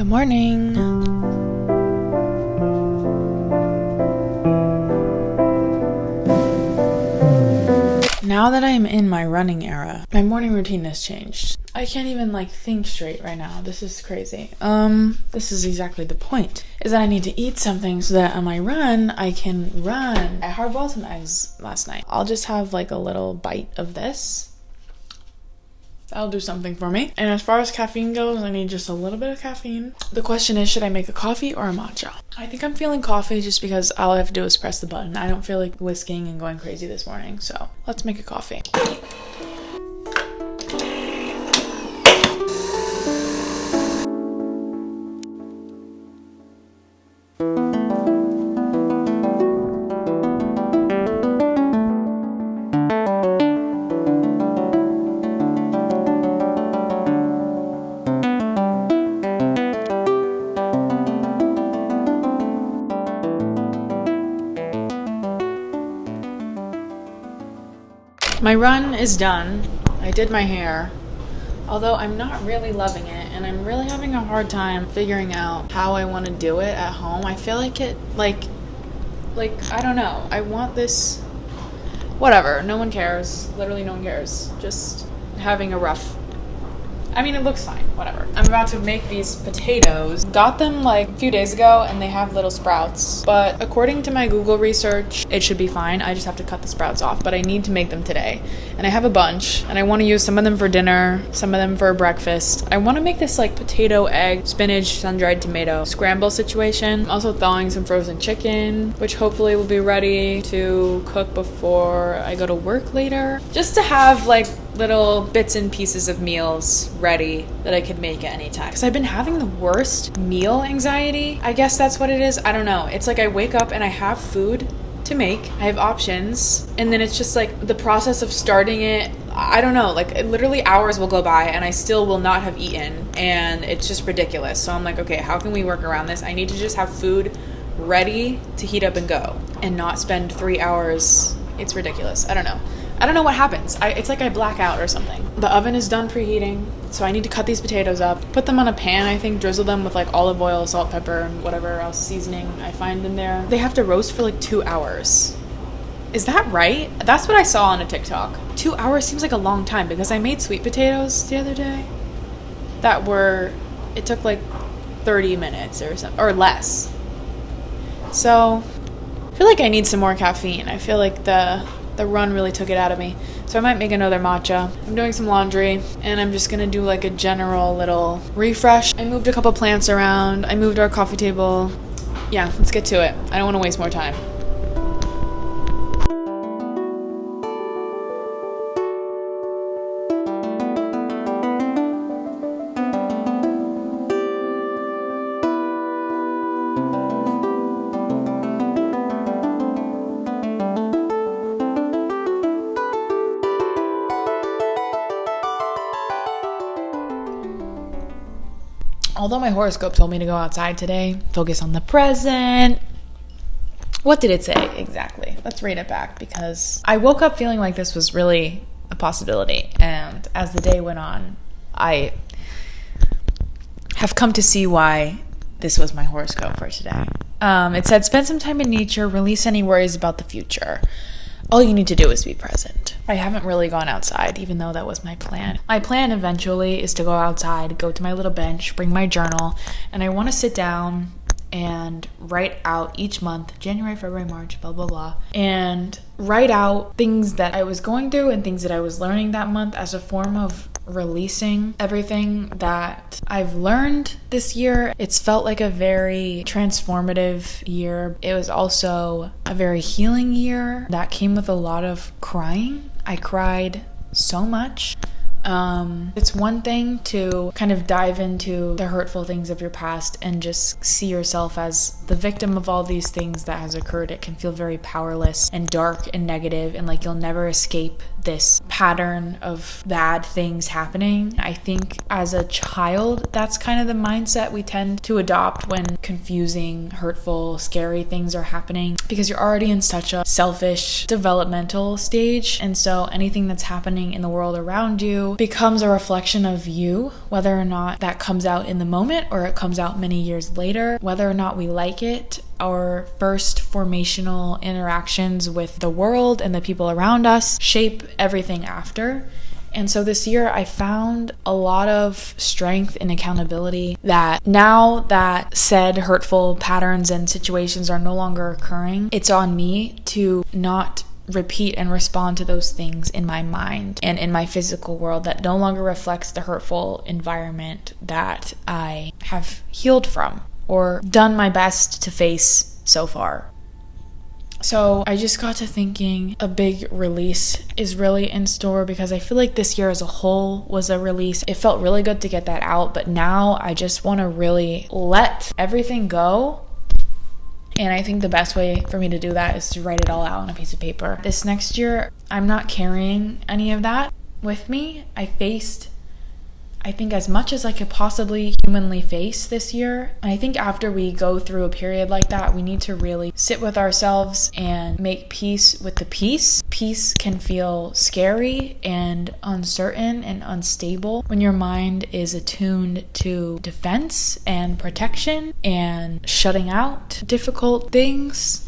Good morning. Now that I'm in my running era, my morning routine has changed. I can't even think straight right now. This is crazy. This is exactly the point. Is that I need to eat something so that on my run, I can run. I hard-boiled some eggs last night. I'll just have a little bite of this. That'll do something for me. And as far as caffeine goes, I need just a little bit of caffeine. The question is, should I make a coffee or a matcha? I think I'm feeling coffee just because all I have to do is press the button. I don't feel like whisking and going crazy this morning, so let's make a coffee. My run is done. I did my hair, although I'm not really loving it, and I'm really having a hard time figuring out how I want to do it at home. I feel like it, I don't know. I want this, whatever, no one cares. Literally no one cares. Just having a rough, it looks fine, whatever. I'm about to make these potatoes. Got them a few days ago and they have little sprouts, but according to my Google research, it should be fine. I just have to cut the sprouts off, but I need to make them today. And I have a bunch and I want to use some of them for dinner, some of them for breakfast. I want to make this potato, egg, spinach, sun-dried tomato scramble situation. I'm also thawing some frozen chicken, which hopefully will be ready to cook before I go to work later. Just to have little bits and pieces of meals ready that I could make at any time. Because I've been having the worst meal anxiety. I guess that's what it is. I don't know. It's I wake up and I have food to make. I have options. And then it's just the process of starting it. I don't know. Literally hours will go by and I still will not have eaten. And it's just ridiculous. So I'm okay, how can we work around this? I need to just have food ready to heat up and go. And not spend 3 hours. It's ridiculous. I don't know what happens. It's I black out or something. The oven is done preheating, so I need to cut these potatoes up, put them on a pan, I think, drizzle them with olive oil, salt, pepper, and whatever else seasoning I find in there. They have to roast for 2 hours. Is that right? That's what I saw on a TikTok. 2 hours seems like a long time because I made sweet potatoes the other day it took 30 minutes or less. So I feel I need some more caffeine. I feel the run really took it out of me. So I might make another matcha. I'm doing some laundry and I'm just gonna do a general little refresh. I moved a couple plants around. I moved our coffee table. Yeah, let's get to it. I don't want to waste more time. Although my horoscope told me to go outside today, focus on the present. What did it say exactly? Let's read it back because I woke up feeling like this was really a possibility. And as the day went on, I have come to see why this was my horoscope for today. It said, spend some time in nature, release any worries about the future. All you need to do is be present. I haven't really gone outside, even though that was my plan. My plan eventually is to go outside, go to my little bench, bring my journal, and I want to sit down and write out each month, January, February, March, blah, blah, blah, and write out things that I was going through and things that I was learning that month as a form of releasing everything that I've learned this year. It's felt like a very transformative year. It was also a very healing year that came with a lot of crying. I cried so much. It's one thing to kind of dive into the hurtful things of your past and just see yourself as the victim of all these things that has occurred. It can feel very powerless and dark and negative and like you'll never escape this pattern of bad things happening. I think as a child, that's kind of the mindset we tend to adopt when confusing, hurtful, scary things are happening, because you're already in such a selfish developmental stage. And so anything that's happening in the world around you becomes a reflection of you, whether or not that comes out in the moment or it comes out many years later, whether or not we like it. Our first formational interactions with the world and the people around us shape everything after. And so this year I found a lot of strength and accountability that now that said hurtful patterns and situations are no longer occurring, it's on me to not repeat and respond to those things in my mind and in my physical world that no longer reflects the hurtful environment that I have healed from or done my best to face so far. So I just got to thinking a big release is really in store, because I feel like this year as a whole was a release. It felt really good to get that out, but now I just want to really let everything go. And I think the best way for me to do that is to write it all out on a piece of paper. This next year, I'm not carrying any of that with me. I think as much as I could possibly humanly face this year. And I think after we go through a period like that, we need to really sit with ourselves and make peace with the peace. Peace can feel scary and uncertain and unstable when your mind is attuned to defense and protection and shutting out difficult things.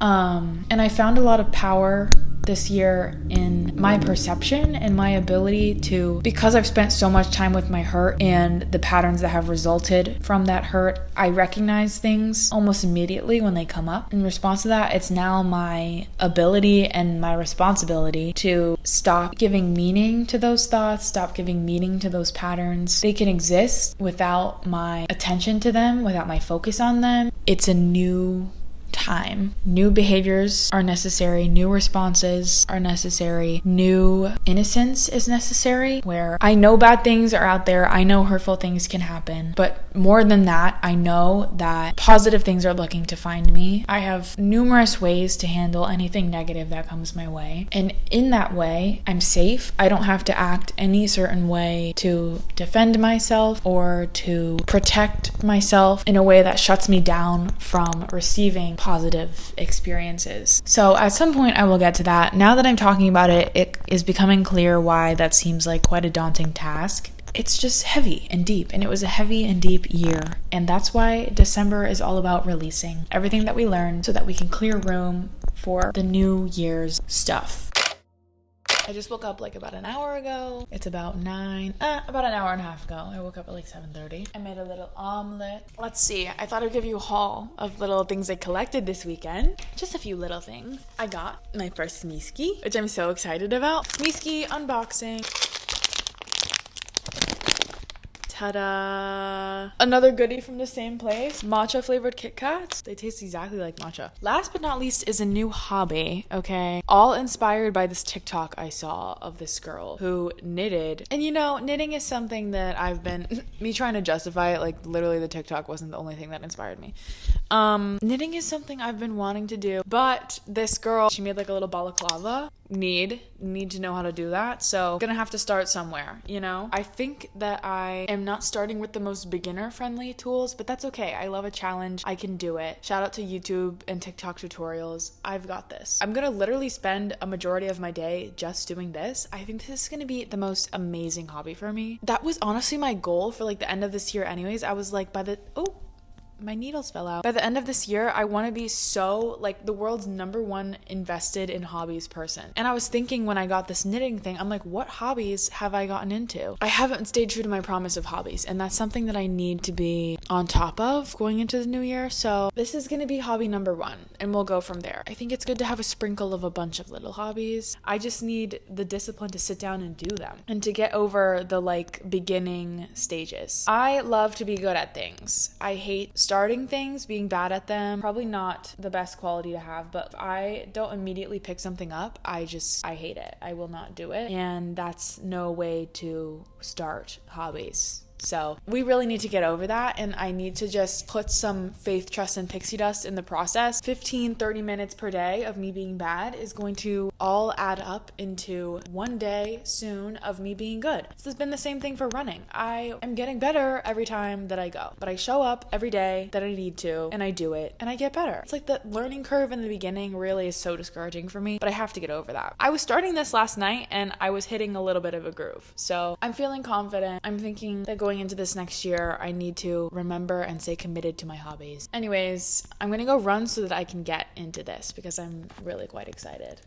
And I found a lot of power this year in my perception and my ability to, because I've spent so much time with my hurt and the patterns that have resulted from that hurt, I recognize things almost immediately when they come up. In response to that, it's now my ability and my responsibility to stop giving meaning to those thoughts, stop giving meaning to those patterns. They can exist without my attention to them, without my focus on them. It's a new time. New behaviors are necessary, new responses are necessary, new innocence is necessary, where I know bad things are out there, I know hurtful things can happen, but more than that, I know that positive things are looking to find me. I have numerous ways to handle anything negative that comes my way, and in that way, I'm safe. I don't have to act any certain way to defend myself or to protect myself in a way that shuts me down from receiving positive experiences. So at some point I will get to that. Now that I'm talking about it, it is becoming clear why that seems like quite a daunting task. It's just heavy and deep, and it was a heavy and deep year. And that's why December is all about releasing everything that we learned so that we can clear room for the new year's stuff. I just woke up like about an hour ago. It's about about an hour and a half ago. I woke up at like 7:30. I made a little omelet. Let's see. I thought I'd give you a haul of little things I collected this weekend. Just a few little things. I got my first Smeeski, which I'm so excited about. Smeeski unboxing. Ta-da! Another goodie from the same place. Matcha flavored Kit Kats. They taste exactly like matcha. Last but not least is a new hobby, okay? All inspired by this TikTok I saw of this girl who knitted. And you know, knitting is something that I've been, me trying to justify it, like literally the TikTok wasn't the only thing that inspired me. Knitting is something I've been wanting to do, but this girl, she made like a little balaclava. Need to know how to do that, so gonna have to start somewhere, you know? I think that I am not starting with the most beginner friendly tools, but that's okay. I love a challenge. I can do it. Shout out to YouTube and TikTok tutorials. I've got this. I'm gonna literally spend a majority of my day just doing this. I think this is gonna be the most amazing hobby for me. That was honestly my goal for like the end of this year anyways. I was like, my needles fell out. By the end of this year, I want to be so like the world's #1 invested in hobbies person. And I was thinking when I got this knitting thing, I'm like, what hobbies have I gotten into? I haven't stayed true to my promise of hobbies, and that's something that I need to be on top of going into the new year. So this is going to be hobby #1, and we'll go from there. I think it's good to have a sprinkle of a bunch of little hobbies. I just need the discipline to sit down and do them and to get over the like beginning stages. I love to be good at things. I hate starting things, being bad at them. Probably not the best quality to have, but if I don't immediately pick something up, I hate it. I will not do it. And that's no way to start hobbies. So we really need to get over that, and I need to just put some faith, trust, and pixie dust in the process. 15-30 minutes per day of me being bad is going to all add up into one day soon of me being good. This has been the same thing for running. I am getting better every time that I go, but I show up every day that I need to, and I do it, and I get better. It's like the learning curve in the beginning really is so discouraging for me, but I have to get over that. I was starting this last night, and I was hitting a little bit of a groove. So I'm feeling confident. I'm thinking that going into this next year, I need to remember and stay committed to my hobbies. Anyways, I'm gonna go run so that I can get into this because I'm really quite excited.